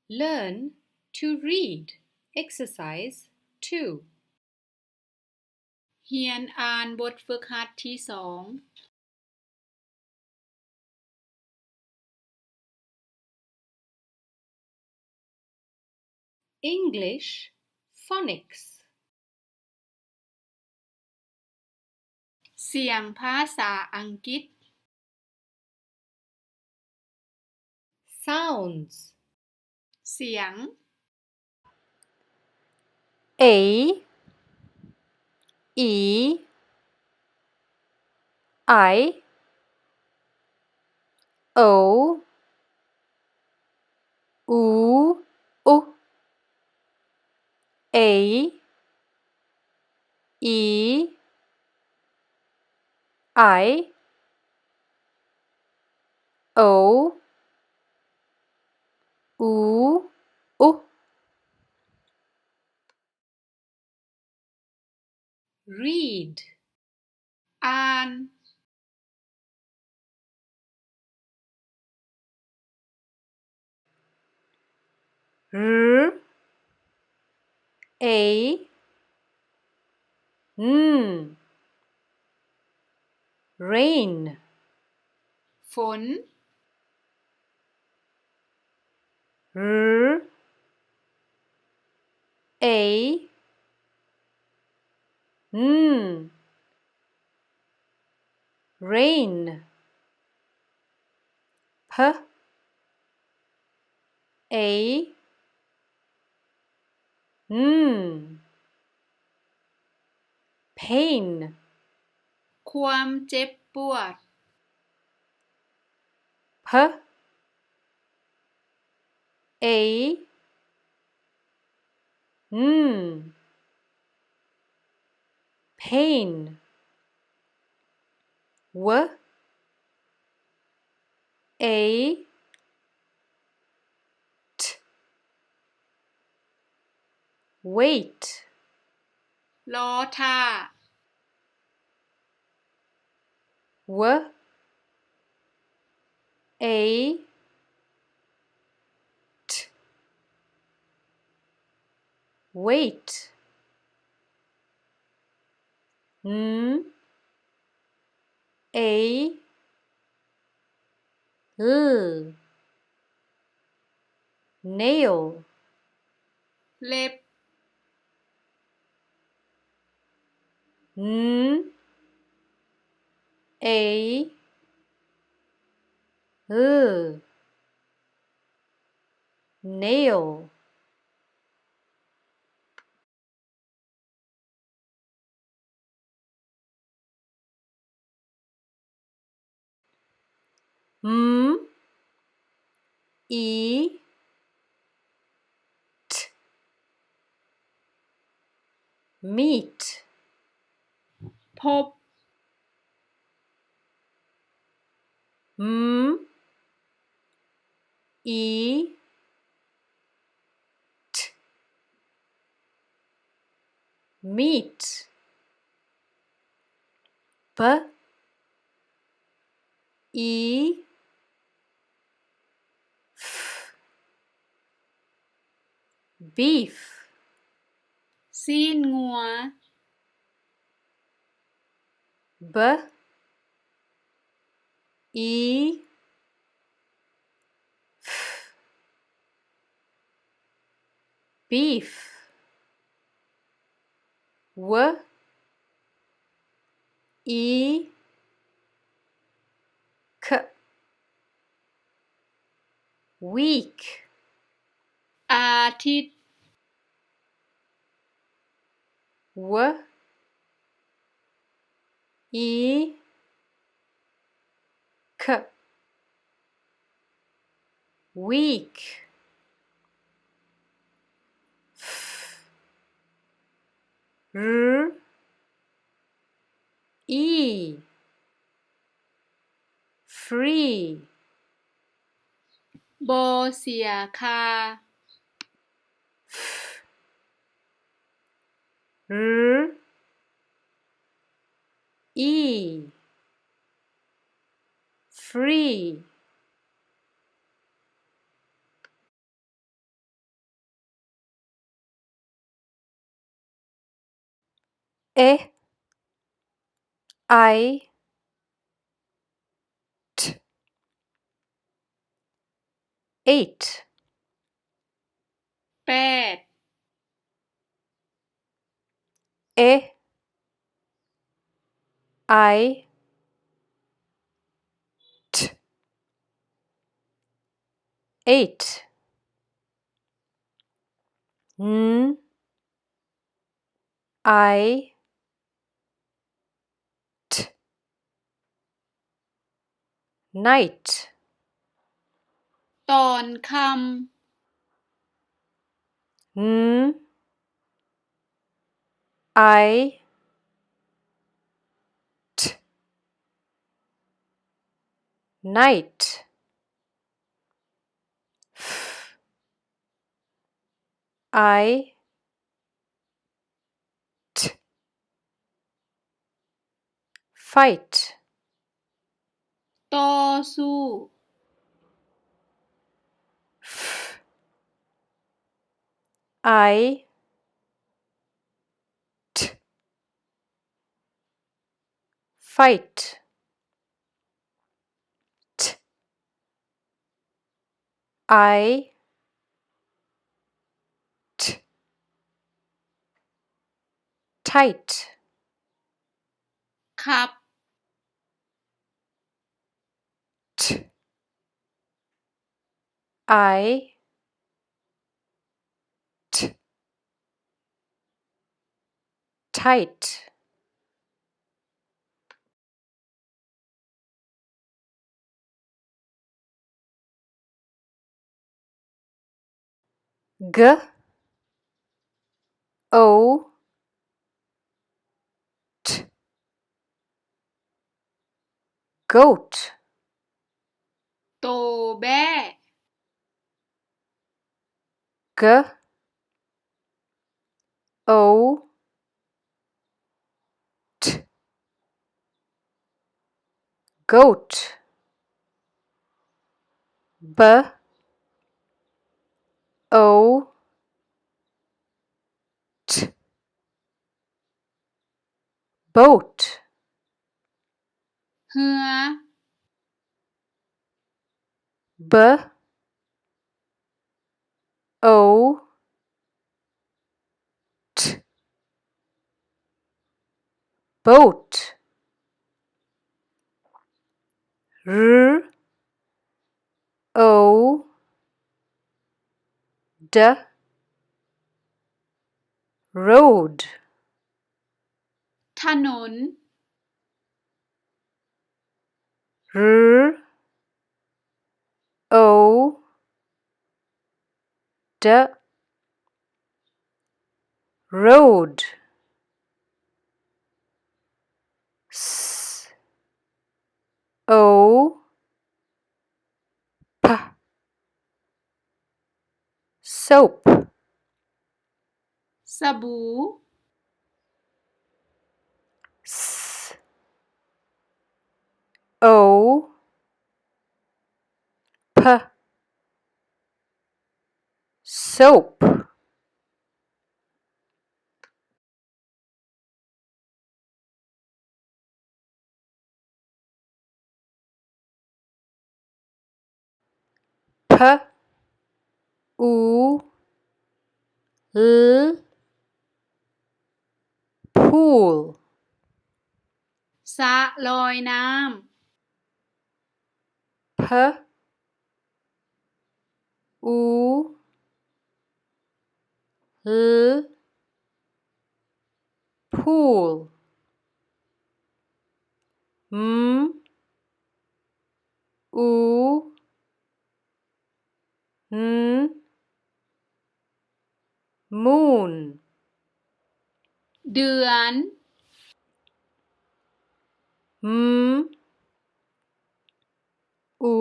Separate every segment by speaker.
Speaker 1: Learn to read. Exercise 2.
Speaker 2: เรียนอ่านบทฝึกหัดที่2
Speaker 1: English Phonics
Speaker 2: เสียงภาษาอังกฤษ
Speaker 1: Sounds
Speaker 2: เสียง
Speaker 3: A E I O U A E I O U
Speaker 1: Read
Speaker 2: อ่าน
Speaker 3: R A N Rain
Speaker 2: ฝน
Speaker 3: R A N Rain P A N Pain
Speaker 2: ความเจ็บปวด
Speaker 3: P A N Pain W A T Wait
Speaker 2: รอท่า
Speaker 3: W A T Wait N A L Nail
Speaker 2: เล็บ
Speaker 3: N A L Nail M E T Meat
Speaker 2: พบ
Speaker 3: M E T Meat B E F Beef
Speaker 2: ซีนงัว
Speaker 3: B E F Beef W E K Week
Speaker 2: อาทิตย์
Speaker 3: W E K Week F R E Free
Speaker 2: บ่เสียค่า
Speaker 3: F R E Free e I t 8
Speaker 2: 8
Speaker 3: e I t 8 n I t night
Speaker 2: ตอนคำ
Speaker 3: n I t night f I t fight
Speaker 2: ต่อสู้
Speaker 3: f I t fight t I t tight
Speaker 2: ครับ
Speaker 3: t I t tight g o t goat
Speaker 2: โตแบ้
Speaker 3: g o t goat b o t boat
Speaker 2: เหือ
Speaker 3: b o t boat r o d road
Speaker 2: ถนน
Speaker 3: r o d road s o p soap
Speaker 2: สบู่
Speaker 3: s o p soap p u l pool
Speaker 2: สระลอยน้ำ
Speaker 3: p u l pool m u n moon
Speaker 2: เดือน
Speaker 3: m u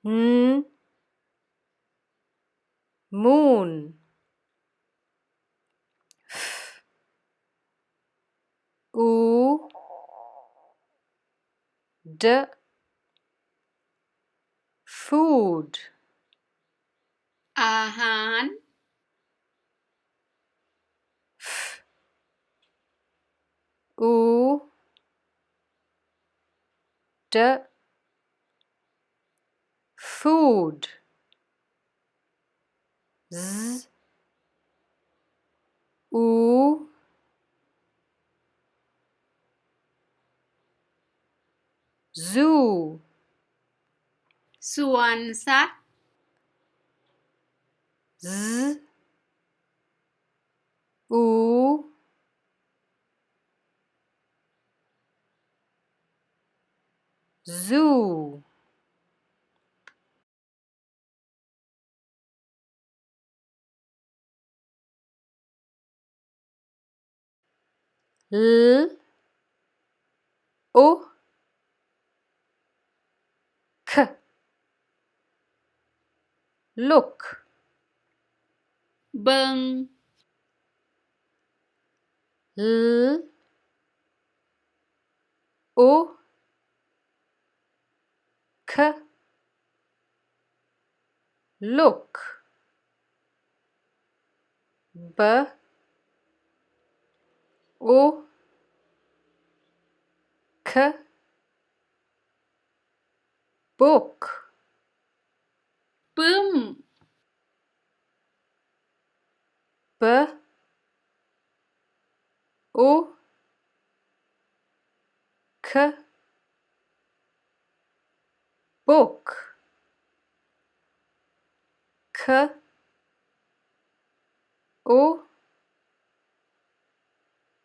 Speaker 3: n moon f u d food
Speaker 2: อาหาร
Speaker 3: f U D food Z U zoo
Speaker 2: สวนสัตว์
Speaker 3: Z U zoo L O K look
Speaker 2: เบิง
Speaker 3: L O K look B O K book
Speaker 2: ปึ้ม
Speaker 3: B O K book K O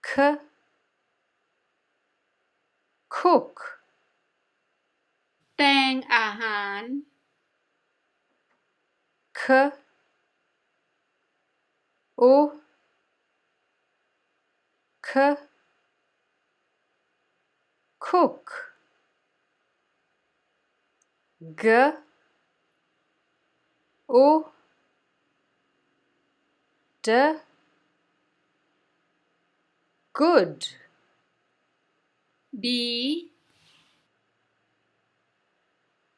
Speaker 3: K cook
Speaker 2: แตงอาหาร
Speaker 3: K O K cook G O D good
Speaker 2: ดี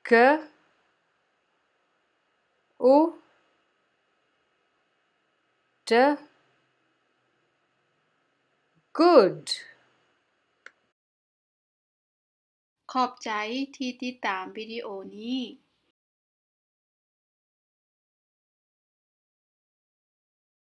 Speaker 3: G O D good
Speaker 2: ขอบใจที่ติดตามวิดีโอนี้